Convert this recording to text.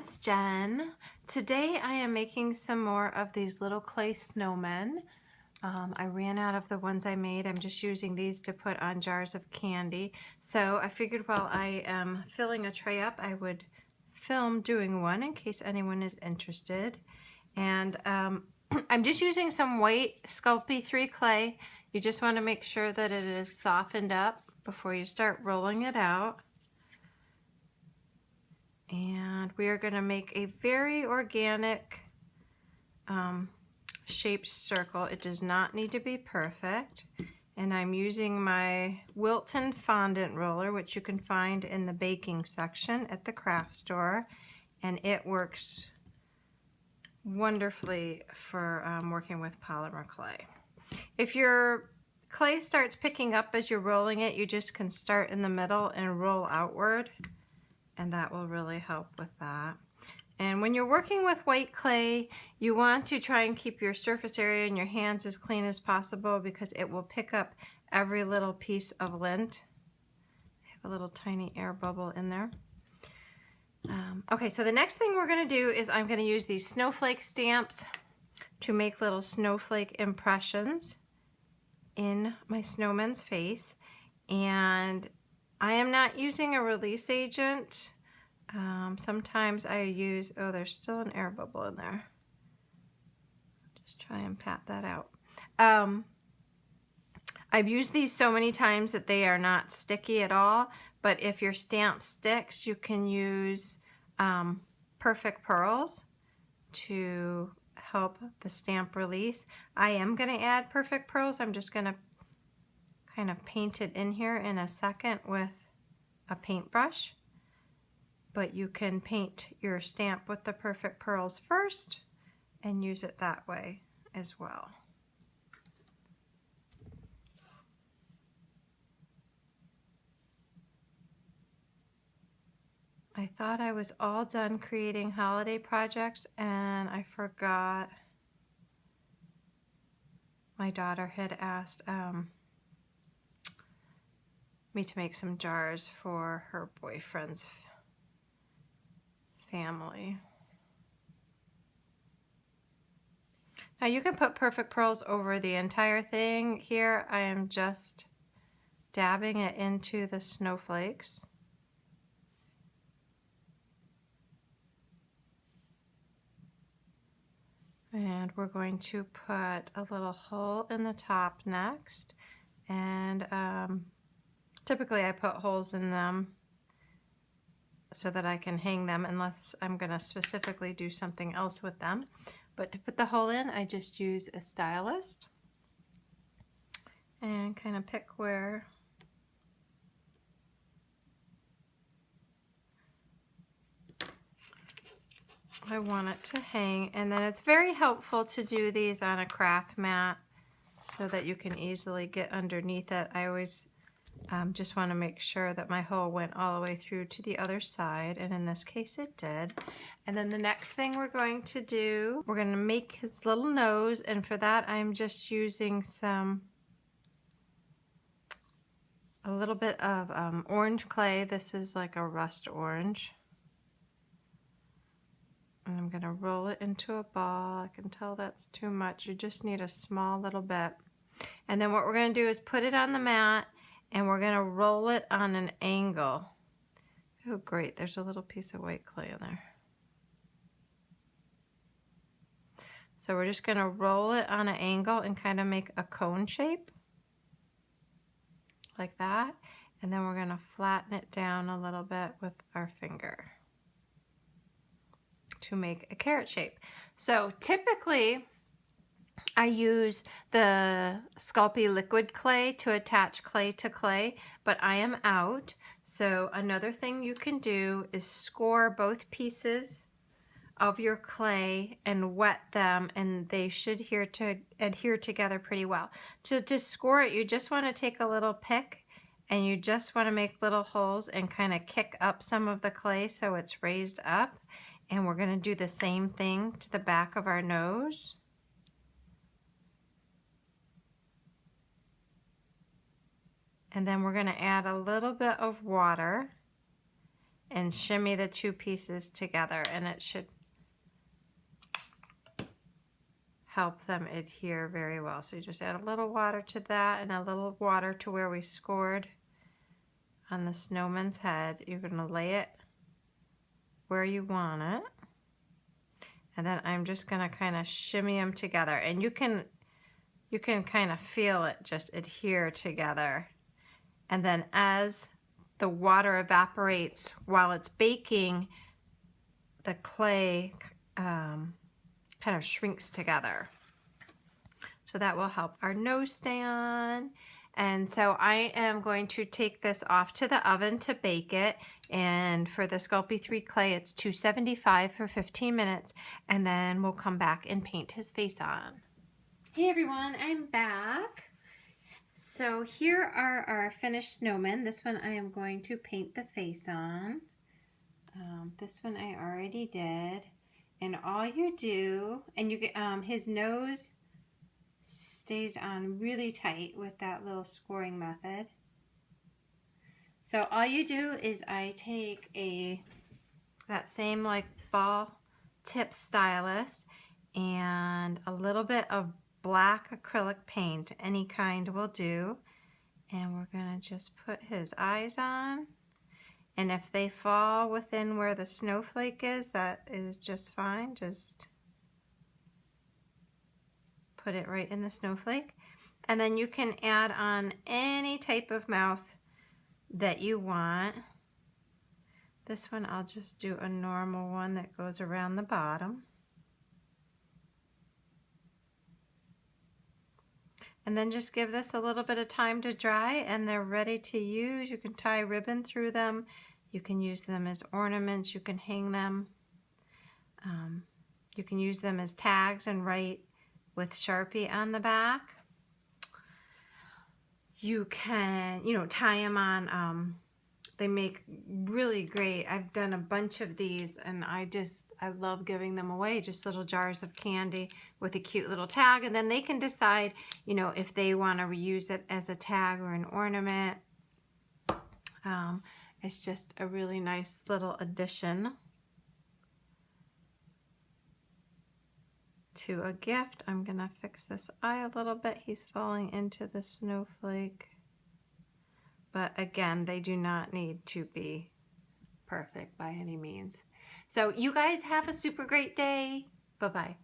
it's Jen. Today I am making some more of these little clay snowmen. I ran out of the ones I made. I'm just using these to put on jars of candy. So I figured while I am filling a tray up, I would film doing one in case anyone is interested. And I'm just using some white Sculpey 3 clay. You just want to make sure that it is softened up before you start rolling it out. And we are going to make a very organic shaped circle. It does not need to be perfect. And I'm using my Wilton fondant roller, which you can find in the baking section at the craft store. And it works wonderfully for working with polymer clay. If your clay starts picking up as you're rolling it, you just can start in the middle and roll outward. And that will really help with that. And when you're working with white clay, you want to try and keep your surface area and your hands as clean as possible because it will pick up every little piece of lint. I have a little tiny air bubble in there. Okay, so the next thing we're going to do is I'm going to use these snowflake stamps to make little snowflake impressions in my snowman's face. And I am not using a release agent. Sometimes I use, oh, there's still an air bubble in there. Just try and pat that out. I've used these so many times that they are not sticky at all, but if your stamp sticks, you can use Perfect Pearls to help the stamp release. I am going to add Perfect Pearls. I'm just going to kind of paint it in here in a second with a paintbrush. But you can paint your stamp with the Perfect Pearls first and use it that way as well. I thought I was all done creating holiday projects and I forgot my daughter had asked me to make some jars for her boyfriend's family. Now you can put Perfect Pearls over the entire thing. Here I am just dabbing it into the snowflakes. And we're going to put a little hole in the top next. And typically I put holes in them so that I can hang them unless I'm going to specifically do something else with them. But to put the hole in, I just use a stylus and kind of pick where I want it to hang. And then it's very helpful to do these on a craft mat so that you can easily get underneath it. I always just want to make sure that my hole went all the way through to the other side, and in this case it did. And then the next thing we're going to do, we're going to make his little nose, and for that I'm just using a little bit of orange clay. This is like a rust orange. And I'm going to roll it into a ball. I can tell that's too much. You just need a small little bit. And then what we're going to do is put it on the mat and we're going to roll it on an angle. Oh great, there's a little piece of white clay in there. So we're just going to roll it on an angle and kind of make a cone shape like that. And then we're going to flatten it down a little bit with our finger to make a carrot shape. So typically I use the Sculpey liquid clay to attach clay to clay, but I am out. So another thing you can do is score both pieces of your clay and wet them, and they should adhere together pretty well. To score it, you just want to take a little pick and you just want to make little holes and kind of kick up some of the clay so it's raised up. And we're going to do the same thing to the back of our nose. And then we're going to add a little bit of water and shimmy the two pieces together, and it should help them adhere very well. So you just add a little water to that and a little water to where we scored on the snowman's head. You're going to lay it where you want it. And then I'm just going to kind of shimmy them together. And you can kind of feel it just adhere together. And then as the water evaporates while it's baking, the clay kind of shrinks together. So that will help our nose stay on. And so I am going to take this off to the oven to bake it. And for the Sculpey 3 clay, it's 275 for 15 minutes. And then we'll come back and paint his face on. Hey everyone, I'm back. So here are our finished snowmen. This one I am going to paint the face on. This one I already did. And all you do, and you get his nose stays on really tight with that little scoring method. So all you do is I take that same like ball tip stylus and a little bit of black acrylic paint, any kind will do, and we're gonna just put his eyes on. And if they fall within where the snowflake is, that is just fine. Just put it right in the snowflake. And then you can add on any type of mouth that you want. This one I'll just do a normal one that goes around the bottom. And then just give this a little bit of time to dry and they're ready to use. You can tie ribbon through them. You can use them as ornaments. You can hang them. You can use them as tags and write with Sharpie on the back. You can, tie them on. They make really great. I've done a bunch of these and I love giving them away, just little jars of candy with a cute little tag. And then they can decide, if they want to reuse it as a tag or an ornament. It's just a really nice little addition to a gift. I'm gonna fix this eye a little bit. He's falling into the snowflake. But again, they do not need to be perfect by any means. So you guys have a super great day. Bye-bye.